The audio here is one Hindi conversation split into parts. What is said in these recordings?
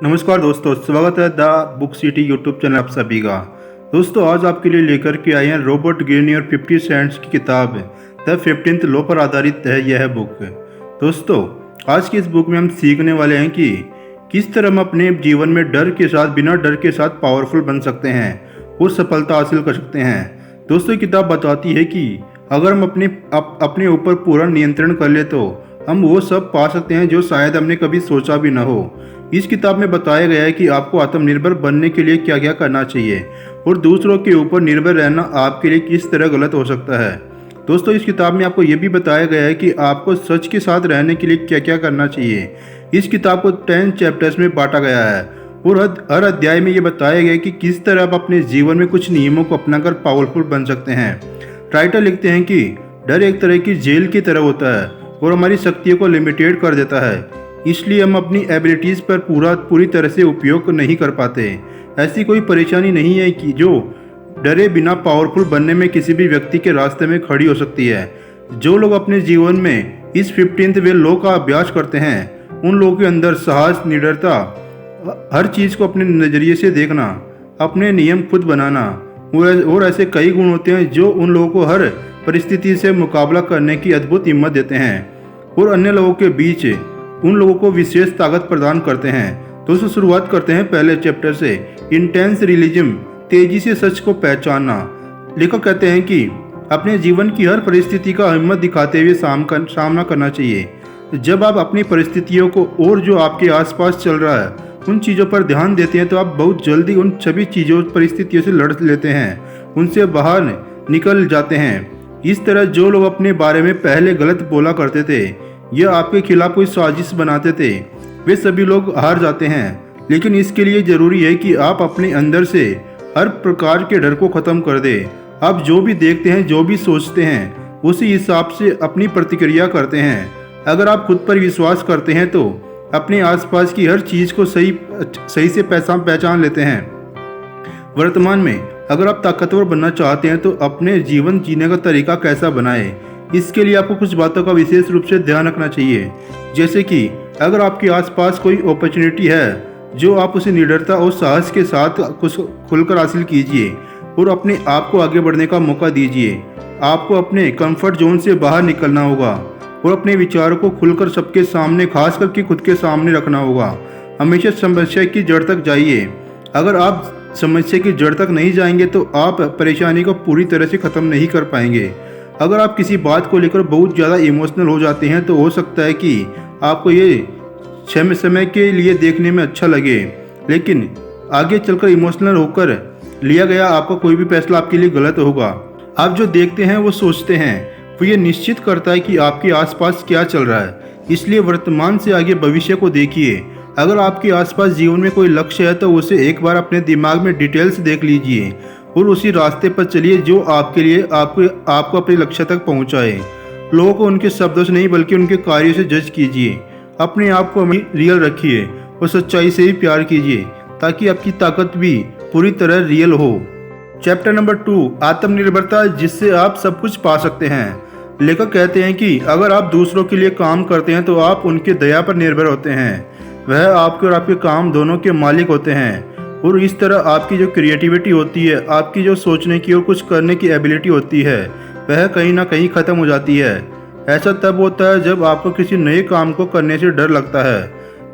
नमस्कार दोस्तों, स्वागत है the book city YouTube channel आप सभी का। दोस्तों आज आपके लिए लेकर के आए हैं रॉबर्ट ग्रीनी और 50 सेंट्स की किताब द 15th लॉ पर आधारित है यह बुक। दोस्तों आज की इस बुक में हम सीखने वाले हैं कि किस तरह हम अपने जीवन में बिना डर के साथ पावरफुल बन सकते हैं और सफलता हासिल कर सकते हैं। दोस्तों किताब बताती है कि अगर हम अपने ऊपर पूरा नियंत्रण कर ले तो हम वो सब पा सकते हैं जो शायद हमने कभी सोचा भी न हो। इस किताब में बताया गया है कि आपको आत्मनिर्भर बनने के लिए क्या क्या करना चाहिए और दूसरों के ऊपर निर्भर रहना आपके लिए किस तरह गलत हो सकता है। दोस्तों इस किताब में आपको ये भी बताया गया है कि आपको सच के साथ रहने के लिए क्या क्या करना चाहिए। इस किताब को 10 चैप्टर्स में बांटा गया है और हर अध्याय में ये बताया गया है कि किस तरह आप अपने जीवन में कुछ नियमों को अपनाकर पावरफुल बन सकते हैं। राइटर लिखते हैं कि डर एक तरह की जेल की तरह होता है और हमारी शक्तियों को लिमिटेड कर देता है, इसलिए हम अपनी एबिलिटीज़ पर पूरी तरह से उपयोग नहीं कर पाते। ऐसी कोई परेशानी नहीं है कि जो डरे बिना पावरफुल बनने में किसी भी व्यक्ति के रास्ते में खड़ी हो सकती है। जो लोग अपने जीवन में इस 15th वे लॉ का अभ्यास करते हैं उन लोगों के अंदर साहस, निडरता, हर चीज़ को अपने नज़रिए से देखना, अपने नियम खुद बनाना और ऐसे कई गुण होते हैं जो उन लोगों को हर परिस्थिति से मुकाबला करने की अद्भुत हिम्मत देते हैं और अन्य लोगों के बीच उन लोगों को विशेष ताकत प्रदान करते हैं। दोस्तों शुरुआत करते हैं पहले चैप्टर से, इंटेंस रियलिज्म, तेजी से सच को पहचानना। लेखक कहते हैं कि अपने जीवन की हर परिस्थिति का हिम्मत दिखाते हुए सामना करना चाहिए। जब आप अपनी परिस्थितियों को और जो आपके आसपास चल रहा है उन चीज़ों पर ध्यान देते हैं तो आप बहुत जल्दी उन सभी परिस्थितियों से लड़ लेते हैं, उनसे बाहर निकल जाते हैं। इस तरह जो लोग अपने बारे में पहले गलत बोला करते थे या आपके खिलाफ कोई साजिश बनाते थे वे सभी लोग हार जाते हैं। लेकिन इसके लिए ज़रूरी है कि आप अपने अंदर से हर प्रकार के डर को ख़त्म कर दें। आप जो भी देखते हैं, जो भी सोचते हैं, उसी हिसाब से अपनी प्रतिक्रिया करते हैं। अगर आप खुद पर विश्वास करते हैं तो अपने आसपास की हर चीज़ को सही से पहचान लेते हैं। वर्तमान में अगर आप ताकतवर बनना चाहते हैं तो अपने जीवन जीने का तरीका कैसा बनाएं, इसके लिए आपको कुछ बातों का विशेष रूप से ध्यान रखना चाहिए। जैसे कि अगर आपके आसपास कोई अपॉर्चुनिटी है जो आप उसे निडरता और साहस के साथ खुलकर हासिल कीजिए और अपने आप को आगे बढ़ने का मौका दीजिए। आपको अपने कंफर्ट जोन से बाहर निकलना होगा और अपने विचारों को खुलकर सबके सामने, खास करके खुद के सामने रखना होगा। हमेशा समस्या की जड़ तक जाइए। अगर आप समस्या की जड़ तक नहीं जाएंगे तो आप परेशानी को पूरी तरह से ख़त्म नहीं कर पाएंगे। अगर आप किसी बात को लेकर बहुत ज़्यादा इमोशनल हो जाते हैं तो हो सकता है कि आपको ये समय के लिए देखने में अच्छा लगे, लेकिन आगे चलकर इमोशनल होकर लिया गया आपका कोई भी फैसला आपके लिए गलत होगा। आप जो देखते हैं वो सोचते हैं वो ये निश्चित करता है कि आपके आसपास क्या चल रहा है। इसलिए वर्तमान से आगे भविष्य को देखिए। अगर आपके आसपास जीवन में कोई लक्ष्य है तो उसे एक बार अपने दिमाग में डिटेल्स देख लीजिए और उसी रास्ते पर चलिए जो आपके लिए आपको अपने लक्ष्य तक पहुंचाए। लोगों को उनके शब्दों से नहीं बल्कि उनके कार्यों से जज कीजिए। अपने आप को रियल रखिए और सच्चाई से ही प्यार कीजिए ताकि आपकी ताकत भी पूरी तरह रियल हो। चैप्टर नंबर 2, आत्मनिर्भरता, जिससे आप सब कुछ पा सकते हैं। लेखक कहते हैं कि अगर आप दूसरों के लिए काम करते हैं तो आप उनके दया पर निर्भर होते हैं। वह आपके और आपके काम दोनों के मालिक होते हैं और इस तरह आपकी जो क्रिएटिविटी होती है, आपकी जो सोचने की और कुछ करने की एबिलिटी होती है, वह कहीं ना कहीं ख़त्म हो जाती है। ऐसा तब होता है जब आपको किसी नए काम को करने से डर लगता है।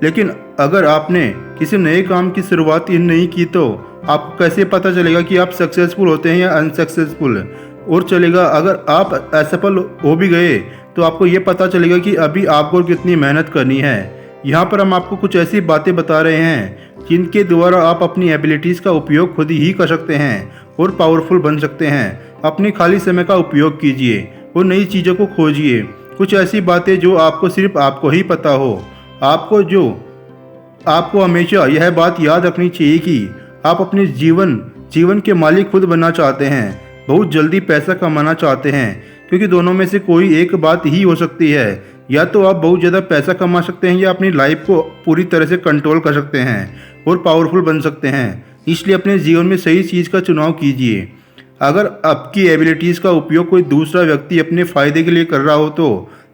लेकिन अगर आपने किसी नए काम की शुरुआत ही नहीं की तो आपको कैसे पता चलेगा कि आप सक्सेसफुल होते हैं या अनसक्सेसफुल। और चलेगा अगर आप असफल हो भी गए तो आपको ये पता चलेगा कि अभी आपको कितनी मेहनत करनी है। यहाँ पर हम आपको कुछ ऐसी बातें बता रहे हैं जिनके द्वारा आप अपनी एबिलिटीज़ का उपयोग खुद ही कर सकते हैं और पावरफुल बन सकते हैं। अपने खाली समय का उपयोग कीजिए और नई चीज़ों को खोजिए। कुछ ऐसी बातें जो आपको सिर्फ आपको ही पता हो। आपको हमेशा यह बात याद रखनी चाहिए कि आप अपने जीवन के मालिक खुद बनना चाहते हैं, बहुत जल्दी पैसा कमाना चाहते हैं, क्योंकि दोनों में से कोई एक बात ही हो सकती है। या तो आप बहुत ज़्यादा पैसा कमा सकते हैं या अपनी लाइफ को पूरी तरह से कंट्रोल कर सकते हैं और पावरफुल बन सकते हैं। इसलिए अपने जीवन में सही चीज़ का चुनाव कीजिए। अगर आपकी एबिलिटीज़ का उपयोग कोई दूसरा व्यक्ति अपने फ़ायदे के लिए कर रहा हो तो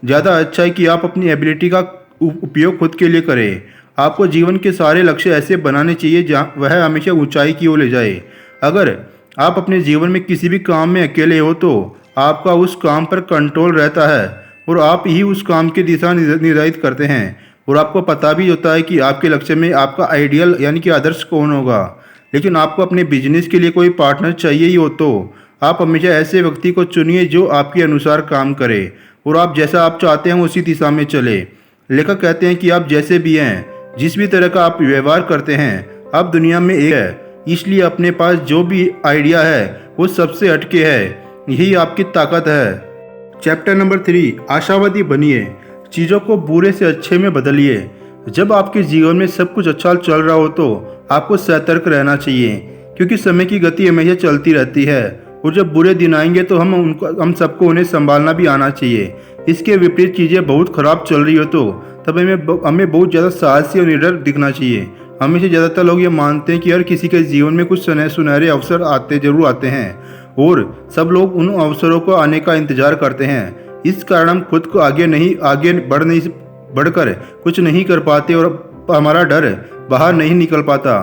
ज़्यादा अच्छा है कि आप अपनी एबिलिटी का उपयोग खुद के लिए करें। आपको जीवन के सारे लक्ष्य ऐसे बनाने चाहिए जहाँ वह हमेशा ऊंचाई की ओर ले जाए। अगर आप अपने जीवन में किसी भी काम में अकेले हो तो आपका उस काम पर कंट्रोल रहता है और आप ही उस काम की दिशा निर्धारित करते हैं और आपको पता भी होता है कि आपके लक्ष्य में आपका आइडियल यानी कि आदर्श कौन होगा। लेकिन आपको अपने बिजनेस के लिए कोई पार्टनर चाहिए ही हो तो आप हमेशा ऐसे व्यक्ति को चुनिए जो आपके अनुसार काम करे और आप जैसा आप चाहते हैं उसी दिशा में चले। लेखक कहते हैं कि आप जैसे भी हैं, जिस भी तरह का आप व्यवहार करते हैं, आप दुनिया में एक है, इसलिए अपने पास जो भी आइडिया है वो सबसे हटके है, यही आपकी ताकत है। चैप्टर नंबर 3, आशावादी बनिए, चीज़ों को बुरे से अच्छे में बदलिए। जब आपके जीवन में सब कुछ अच्छा चल रहा हो तो आपको सतर्क रहना चाहिए, क्योंकि समय की गति हमेशा चलती रहती है और जब बुरे दिन आएंगे तो हम सबको उन्हें संभालना भी आना चाहिए। इसके विपरीत चीज़ें बहुत ख़राब चल रही हो तो तब हमें बहुत ज़्यादा साहसी और निडर दिखना चाहिए। हमें से ज़्यादातर लोग ये मानते हैं कि हर किसी के जीवन में कुछ सुनहरे अवसर जरूर आते हैं और सब लोग उन अवसरों को आने का इंतजार करते हैं। इस कारण हम खुद को आगे बढ़कर कुछ नहीं कर पाते और हमारा डर बाहर नहीं निकल पाता।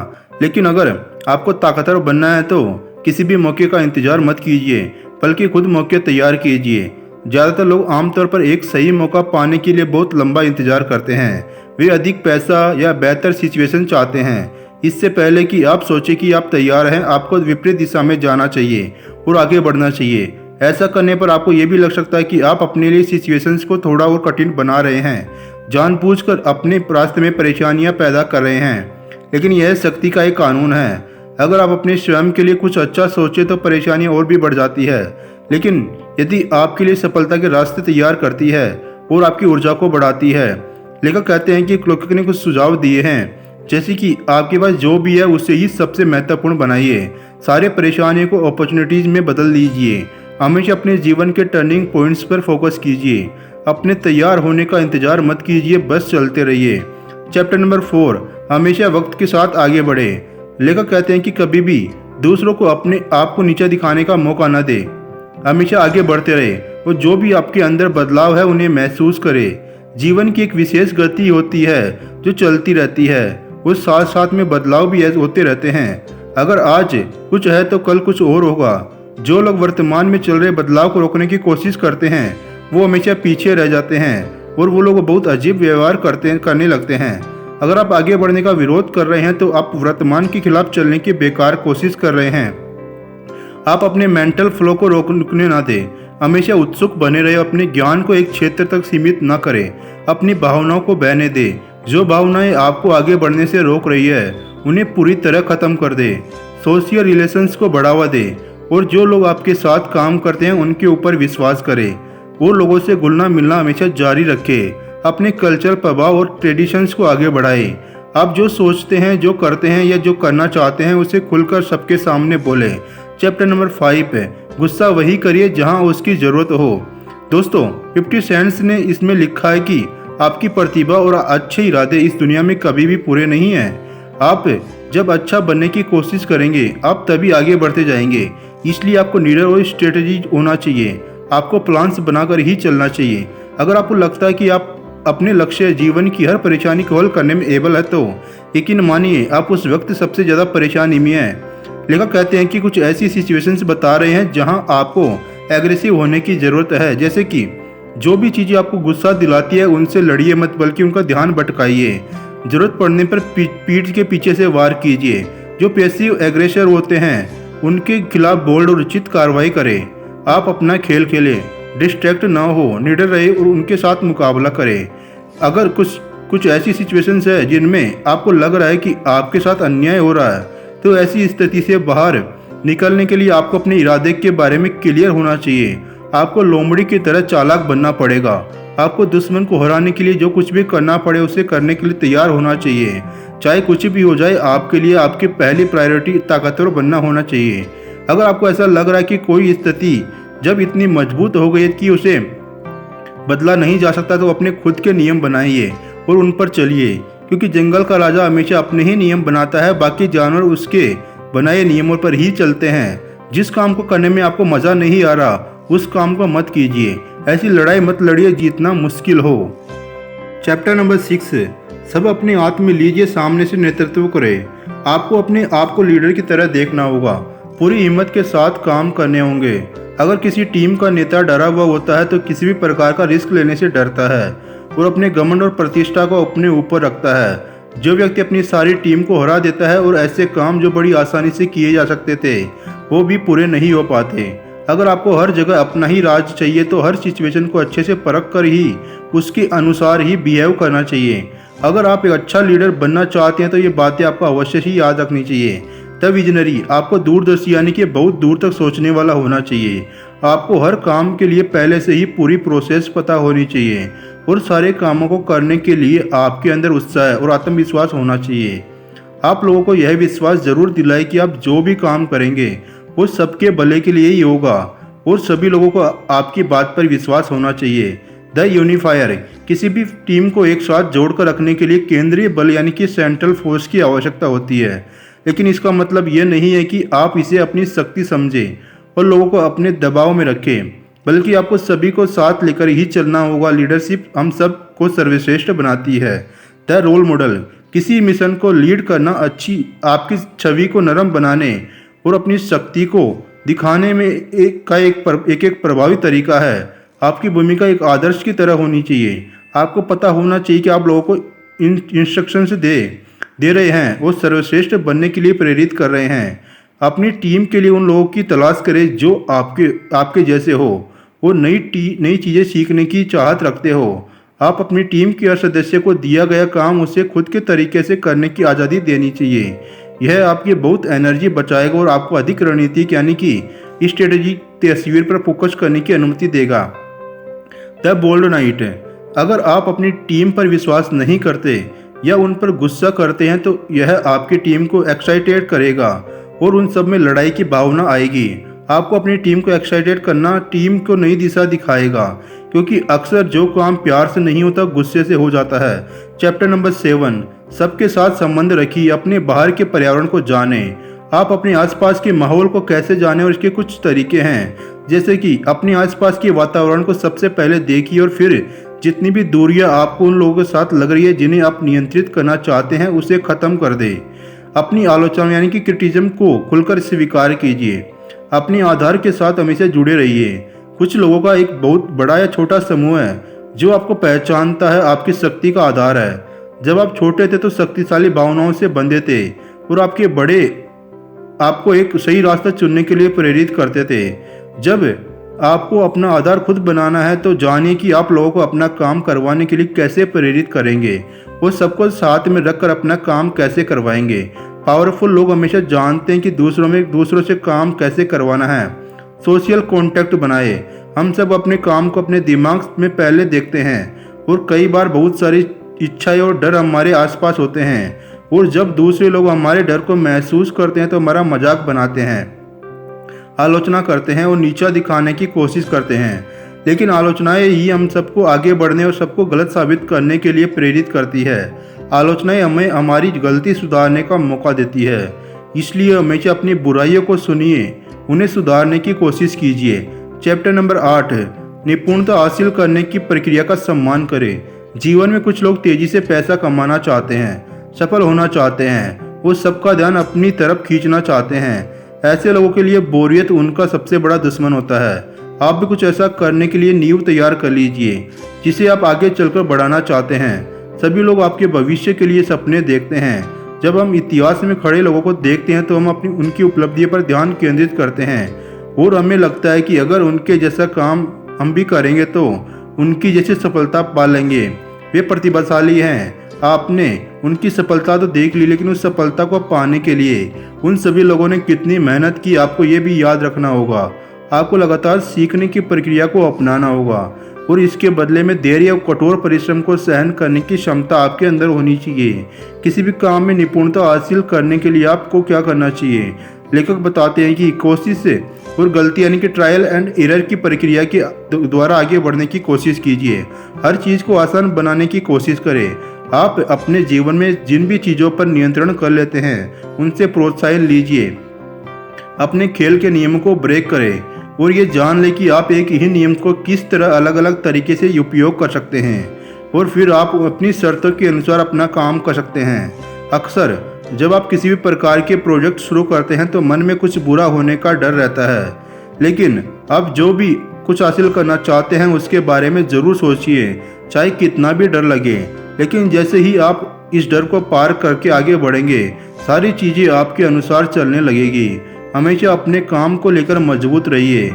लेकिन अगर आपको ताकतवर बनना है तो किसी भी मौके का इंतजार मत कीजिए, बल्कि खुद मौके तैयार कीजिए। ज़्यादातर लोग आमतौर पर एक सही मौका पाने के लिए बहुत लंबा इंतजार करते हैं। वे अधिक पैसा या बेहतर सिचुएशन चाहते हैं। इससे पहले कि आप सोचें कि आप तैयार हैं, आपको विपरीत दिशा में जाना चाहिए और आगे बढ़ना चाहिए। ऐसा करने पर आपको ये भी लग सकता है कि आप अपने लिए सिचुएशंस को थोड़ा और कठिन बना रहे हैं, जानबूझकर अपने रास्ते में परेशानियां पैदा कर रहे हैं। लेकिन यह शक्ति का एक कानून है। अगर आप अपने स्वयं के लिए कुछ अच्छा सोचें तो परेशानियां और भी बढ़ जाती है, लेकिन यदि आपके लिए सफलता के रास्ते तैयार करती है और आपकी ऊर्जा को बढ़ाती है। लेखक कहते हैं कि लेखक ने कुछ सुझाव दिए हैं, जैसे कि आपके पास जो भी है उससे ही सबसे महत्वपूर्ण बनाइए। सारे परेशानियों को अपॉर्चुनिटीज में बदल लीजिए। हमेशा अपने जीवन के टर्निंग पॉइंट्स पर फोकस कीजिए। अपने तैयार होने का इंतजार मत कीजिए, बस चलते रहिए। चैप्टर नंबर 4, हमेशा वक्त के साथ आगे बढ़े। लेखक कहते हैं कि कभी भी दूसरों को अपने आप को नीचा दिखाने का मौका न दे। हमेशा आगे बढ़ते रहे और जो भी आपके अंदर बदलाव है उन्हें महसूस करें। जीवन की एक विशेष गति होती है जो चलती रहती है, वो साथ साथ में बदलाव भी होते रहते हैं। अगर आज कुछ है तो कल कुछ और होगा। जो लोग वर्तमान में चल रहे बदलाव को रोकने की कोशिश करते हैं वो हमेशा पीछे रह जाते हैं और वो लोग बहुत अजीब व्यवहार करने लगते हैं। अगर आप आगे बढ़ने का विरोध कर रहे हैं तो आप वर्तमान के खिलाफ चलने की बेकार कोशिश कर रहे हैं। आप अपने मेंटल फ्लो को रुकने ना दें। हमेशा उत्सुक बने रहे। अपने ज्ञान को एक क्षेत्र तक सीमित न करें। अपनी भावनाओं को बहने दें। जो भावनाएं आपको आगे बढ़ने से रोक रही है उन्हें पूरी तरह खत्म कर दें। सोशल रिलेशंस को बढ़ावा दें और जो लोग आपके साथ काम करते हैं उनके ऊपर विश्वास करें। वो लोगों से घुलना मिलना हमेशा जारी रखें। अपने कल्चरल प्रभाव और ट्रेडिशंस को आगे बढ़ाएं। आप जो सोचते हैं, जो करते हैं या जो करना चाहते हैं उसे खुलकर सबके सामने बोलें। चैप्टर नंबर 5 है, गुस्सा वही करिए जहां उसकी ज़रूरत हो। दोस्तों, 50 सेंट्स ने इसमें लिखा है कि आपकी प्रतिभा और अच्छे इरादे इस दुनिया में कभी भी पूरे नहीं हैं। आप जब अच्छा बनने की कोशिश करेंगे आप तभी आगे बढ़ते जाएंगे। इसलिए आपको निडर और स्ट्रेटेजी होना चाहिए। आपको प्लान्स बनाकर ही चलना चाहिए। अगर आपको लगता है कि आप अपने लक्ष्य जीवन की हर परेशानी को हल करने में एबल है तो यकीन मानिए आप उस वक्त सबसे ज़्यादा परेशानी में हैं। लेखक कहते हैं कि कुछ ऐसी सिचुएशंस बता रहे हैं जहां आपको एग्रेसिव होने की ज़रूरत है। जैसे कि जो भी चीज़ें आपको गुस्सा दिलाती है उनसे लड़िए मत, बल्कि उनका ध्यान भटकाइए। ज़रूरत पड़ने पर पीठ के पीछे से वार कीजिए। जो पैसिव एग्रेसर होते हैं उनके खिलाफ बोल्ड और उचित कार्रवाई करें। आप अपना खेल खेलें, डिस्ट्रैक्ट ना हो, निडर रहे और उनके साथ मुकाबला करें। अगर कुछ ऐसी सिचुएशंस है जिनमें आपको लग रहा है कि आपके साथ अन्याय हो रहा है तो ऐसी स्थिति से बाहर निकलने के लिए आपको अपने इरादे के बारे में क्लियर होना चाहिए। आपको लोमड़ी की तरह चालाक बनना पड़ेगा। आपको दुश्मन को हराने के लिए जो कुछ भी करना पड़े उसे करने के लिए तैयार होना चाहिए। चाहे कुछ भी हो जाए, आपके लिए आपकी पहली प्रायोरिटी ताकतवर बनना होना चाहिए। अगर आपको ऐसा लग रहा है कि कोई स्थिति जब इतनी मजबूत हो गई कि उसे बदला नहीं जा सकता तो अपने खुद के नियम बनाइए और उन पर चलिए, क्योंकि जंगल का राजा हमेशा अपने ही नियम बनाता है, बाकी जानवर उसके बनाए नियमों पर ही चलते हैं। जिस काम को करने में आपको मज़ा नहीं आ रहा उस काम को मत कीजिए। ऐसी लड़ाई मत लड़िए जीतना मुश्किल हो। चैप्टर नंबर 6, सब अपने हाथ में लीजिए, सामने से नेतृत्व करें। आपको अपने आप को लीडर की तरह देखना होगा, पूरी हिम्मत के साथ काम करने होंगे। अगर किसी टीम का नेता डरा हुआ होता है तो किसी भी प्रकार का रिस्क लेने से डरता है और अपने घमंड और प्रतिष्ठा को अपने ऊपर रखता है। जो व्यक्ति अपनी सारी टीम को हरा देता है और ऐसे काम जो बड़ी आसानी से किए जा सकते थे वो भी पूरे नहीं हो पाते। अगर आपको हर जगह अपना ही राज चाहिए तो हर सिचुएशन को अच्छे से परख कर ही उसके अनुसार ही बिहेव करना चाहिए। अगर आप एक अच्छा लीडर बनना चाहते हैं तो ये बातें आपको अवश्य ही याद रखनी चाहिए। द विजनरी, आपको दूरदर्शी यानी कि बहुत दूर तक सोचने वाला होना चाहिए। आपको हर काम के लिए पहले से ही पूरी प्रोसेस पता होनी चाहिए और सारे कामों को करने के लिए आपके अंदर उत्साह और आत्मविश्वास होना चाहिए। आप लोगों को यह विश्वास जरूर दिलाए कि आप जो भी काम करेंगे वो सबके भले के लिए ही होगा और सभी लोगों को आपकी बात पर विश्वास होना चाहिए। द यूनिफायर, किसी भी टीम को एक साथ जोड़कर रखने के लिए केंद्रीय बल यानी कि सेंट्रल फोर्स की आवश्यकता होती है, लेकिन इसका मतलब ये नहीं है कि आप इसे अपनी शक्ति समझें और लोगों को अपने दबाव में रखें, बल्कि आपको सभी को साथ लेकर ही चलना होगा। लीडरशिप हम सब को सर्वश्रेष्ठ बनाती है। द रोल मॉडल, किसी मिशन को लीड करना अच्छी आपकी छवि को नरम बनाने और अपनी शक्ति को दिखाने में एक प्रभावी तरीका है। आपकी भूमिका एक आदर्श की तरह होनी चाहिए। आपको पता होना चाहिए कि आप लोगों को इंस्ट्रक्शंस दे रहे हैं और सर्वश्रेष्ठ बनने के लिए प्रेरित कर रहे हैं। अपनी टीम के लिए उन लोगों की तलाश करें जो आपके जैसे हो और नई चीज़ें सीखने की चाहत रखते हो। आप अपनी टीम के हर सदस्य को दिया गया काम उसे खुद के तरीके से करने की आज़ादी देनी चाहिए। यह आपकी बहुत एनर्जी बचाएगा और आपको अधिक रणनीतिक यानी कि स्ट्रेटेजिक तस्वीर पर फोकस करने की अनुमति देगा। द बोल्ड नाइट, अगर आप अपनी टीम पर विश्वास नहीं करते या उन पर गुस्सा करते हैं तो यह आपकी टीम को एक्साइटेड करेगा और उन सब में लड़ाई की भावना आएगी। आपको अपनी टीम को एक्साइटेड करना टीम को नई दिशा दिखाएगा, क्योंकि अक्सर जो काम प्यार से नहीं होता गुस्से से हो जाता है। चैप्टर नंबर 7, सबके साथ संबंध रखिए, अपने बाहर के पर्यावरण को जानें। आप अपने आसपास के माहौल को कैसे जानें और इसके कुछ तरीके हैं, जैसे कि अपने आसपास के वातावरण को सबसे पहले देखिए और फिर जितनी भी दूरियां आपको उन लोगों के साथ लग रही है जिन्हें आप नियंत्रित करना चाहते हैं उसे खत्म कर दें। अपनी आलोचना यानी कि क्रिटिसिज्म को खुलकर स्वीकार कीजिए। अपने आधार के साथ हमेशा जुड़े रहिए। कुछ लोगों का एक बहुत बड़ा या छोटा समूह है जो आपको पहचानता है, आपकी शक्ति का आधार है। जब आप छोटे थे तो शक्तिशाली भावनाओं से बंधे थे और आपके बड़े आपको एक सही रास्ता चुनने के लिए प्रेरित करते थे। जब आपको अपना आधार खुद बनाना है तो जानिए कि आप लोगों को अपना काम करवाने के लिए कैसे प्रेरित करेंगे, वो सबको साथ में रखकर अपना काम कैसे करवाएंगे। पावरफुल लोग हमेशा जानते हैं कि दूसरों से काम कैसे करवाना है। सोशल कॉन्टैक्ट बनाए। हम सब अपने काम को अपने दिमाग में पहले देखते हैं और कई बार बहुत सारी इच्छाएं और डर हमारे आसपास होते हैं, और जब दूसरे लोग हमारे डर को महसूस करते हैं तो हमारा मजाक बनाते हैं, आलोचना करते हैं और नीचा दिखाने की कोशिश करते हैं। लेकिन आलोचनाएं ही हम सबको आगे बढ़ने और सबको गलत साबित करने के लिए प्रेरित करती है। आलोचनाएं हमें हमारी गलती सुधारने का मौका देती है, इसलिए हमेशा अपनी बुराइयों को सुनिए, उन्हें सुधारने की कोशिश कीजिए। चैप्टर नंबर 8, निपुणता हासिल करने की प्रक्रिया का सम्मान करें। जीवन में कुछ लोग तेजी से पैसा कमाना चाहते हैं, सफल होना चाहते हैं, वो सबका ध्यान अपनी तरफ खींचना चाहते हैं। ऐसे लोगों के लिए बोरियत उनका सबसे बड़ा दुश्मन होता है। आप भी कुछ ऐसा करने के लिए नींव तैयार कर लीजिए जिसे आप आगे चलकर बढ़ाना चाहते हैं। सभी लोग आपके भविष्य के लिए सपने देखते हैं। जब हम इतिहास में खड़े लोगों को देखते हैं तो हम उनकी उपलब्धियों पर ध्यान केंद्रित करते हैं और हमें लगता है कि अगर उनके जैसा काम हम भी करेंगे तो उनकी जैसी सफलता पा लेंगे। वे प्रतिभाशाली हैं, आपने उनकी सफलता तो देख ली, लेकिन उस सफलता को पाने के लिए उन सभी लोगों ने कितनी मेहनत की आपको ये भी याद रखना होगा। आपको लगातार सीखने की प्रक्रिया को अपनाना होगा और इसके बदले में देर या कठोर परिश्रम को सहन करने की क्षमता आपके अंदर होनी चाहिए। किसी भी काम में निपुणता हासिल करने के लिए आपको क्या करना चाहिए? लेखक बताते हैं कि कोशिश से और गलती यानी कि ट्रायल एंड एरर की प्रक्रिया के द्वारा आगे बढ़ने की कोशिश कीजिए। हर चीज़ को आसान बनाने की कोशिश करें। आप अपने जीवन में जिन भी चीज़ों पर नियंत्रण कर लेते हैं उनसे प्रोत्साहन लीजिए। अपने खेल के नियमों को ब्रेक करें और ये जान लें कि आप एक ही नियम को किस तरह अलग अलग तरीके से उपयोग कर सकते हैं। और फिर आप अपनी शर्तों के अनुसार अपना काम कर सकते हैं। अक्सर जब आप किसी भी प्रकार के प्रोजेक्ट शुरू करते हैं तो मन में कुछ बुरा होने का डर रहता है, लेकिन आप जो भी कुछ हासिल करना चाहते हैं उसके बारे में ज़रूर सोचिए, चाहे कितना भी डर लगे। लेकिन जैसे ही आप इस डर को पार करके आगे बढ़ेंगे, सारी चीज़ें आपके अनुसार चलने लगेगी। हमेशा अपने काम को लेकर मजबूत रहिए।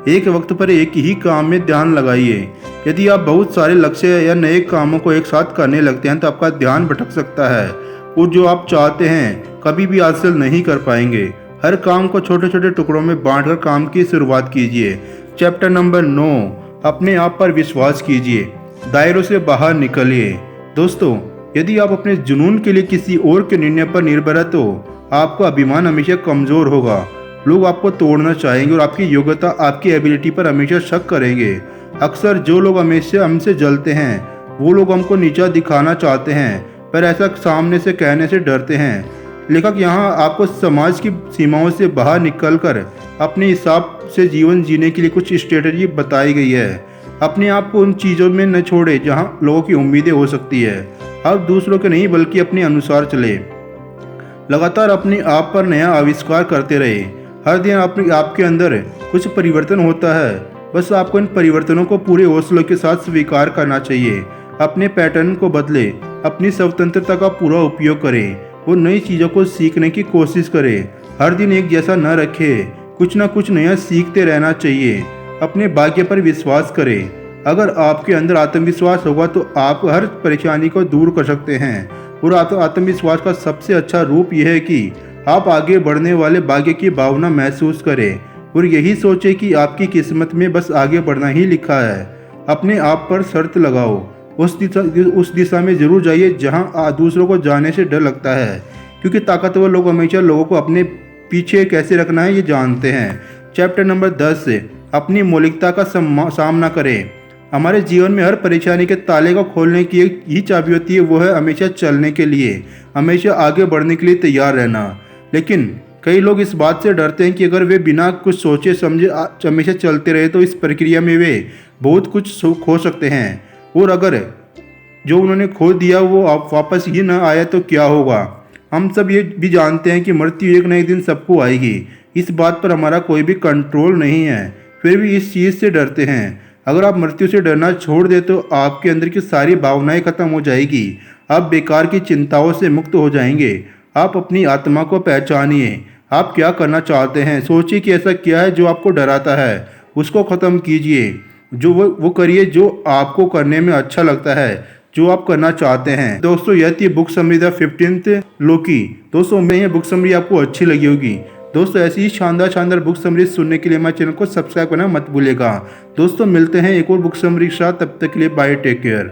एक वक्त पर एक ही काम में ध्यान लगाइए। यदि आप बहुत सारे लक्ष्य या नए कामों को एक साथ करने लगते हैं तो आपका ध्यान भटक सकता है और जो आप चाहते हैं कभी भी हासिल नहीं कर पाएंगे। हर काम को छोटे छोटे टुकड़ों में बांटकर काम की शुरुआत कीजिए। चैप्टर नंबर 9, अपने आप पर विश्वास कीजिए, दायरों से बाहर निकलिए। दोस्तों, यदि आप अपने जुनून के लिए किसी और के निर्णय पर निर्भर है तो आपका अभिमान हमेशा कमज़ोर होगा। लोग आपको तोड़ना चाहेंगे और आपकी योग्यता, आपकी एबिलिटी पर हमेशा शक करेंगे। अक्सर जो लोग हमेशा हमसे जलते हैं वो लोग हमको नीचा दिखाना चाहते हैं, पर ऐसा सामने से कहने से डरते हैं। लेखक यहाँ आपको समाज की सीमाओं से बाहर निकलकर अपने हिसाब से जीवन जीने के लिए कुछ स्ट्रेटजी बताई गई है। अपने आप को उन चीज़ों में न छोड़े जहाँ लोगों की उम्मीदें हो सकती है। आप दूसरों के नहीं बल्कि अपने अनुसार चले। लगातार अपने आप पर नया आविष्कार करते रहे। हर दिन आपके अंदर कुछ परिवर्तन होता है, बस आपको इन परिवर्तनों को पूरे हौसलों के साथ स्वीकार करना चाहिए। अपने पैटर्न को बदले, अपनी स्वतंत्रता का पूरा उपयोग करें और नई चीज़ों को सीखने की कोशिश करें। हर दिन एक जैसा न रखें, कुछ ना कुछ नया सीखते रहना चाहिए। अपने भाग्य पर विश्वास करें। अगर आपके अंदर आत्मविश्वास होगा तो आप हर परेशानी को दूर कर सकते हैं। और आत्मविश्वास का सबसे अच्छा रूप यह है कि आप आगे बढ़ने वाले भाग्य की भावना महसूस करें और यही सोचें कि आपकी किस्मत में बस आगे बढ़ना ही लिखा है। अपने आप पर शर्त लगाओ, उस दिशा में जरूर जाइए जहां दूसरों को जाने से डर लगता है, क्योंकि ताकतवर लोग हमेशा लोगों को अपने पीछे कैसे रखना है ये जानते हैं। चैप्टर नंबर 10, अपनी मौलिकता का सामना करें। हमारे जीवन में हर परेशानी के ताले को खोलने की एक ही चाबी होती है, वो है हमेशा चलने के लिए, हमेशा आगे बढ़ने के लिए तैयार रहना। लेकिन कई लोग इस बात से डरते हैं कि अगर वे बिना कुछ सोचे समझे हमेशा चलते रहे तो इस प्रक्रिया में वे बहुत कुछ खो सकते हैं, और अगर जो उन्होंने खो दिया वो वापस ही न आया तो क्या होगा। हम सब ये भी जानते हैं कि मृत्यु एक न एक दिन सबको आएगी। इस बात पर हमारा कोई भी कंट्रोल नहीं है, फिर भी इस चीज़ से डरते हैं। अगर आप मृत्यु से डरना छोड़ दे तो आपके अंदर की सारी भावनाएं खत्म हो जाएगी। आप बेकार की चिंताओं से मुक्त हो जाएंगे। आप अपनी आत्मा को पहचानिए। आप क्या करना चाहते हैं, सोचिए कि ऐसा क्या है जो आपको डराता है, उसको ख़त्म कीजिए। जो वो करिए जो आपको करने में अच्छा लगता है, जो आप करना चाहते हैं। दोस्तों, यह थी book summary the 15th law की। दोस्तों, मैं ये बुक समरी आपको अच्छी लगी होगी। दोस्तों, ऐसी ही शानदार बुक समरी सुनने के लिए हमारे चैनल को सब्सक्राइब करना मत भूलिएगा। दोस्तों, मिलते हैं एक और बुक समरी के साथ। तब तक के लिए बाय, टेक केयर।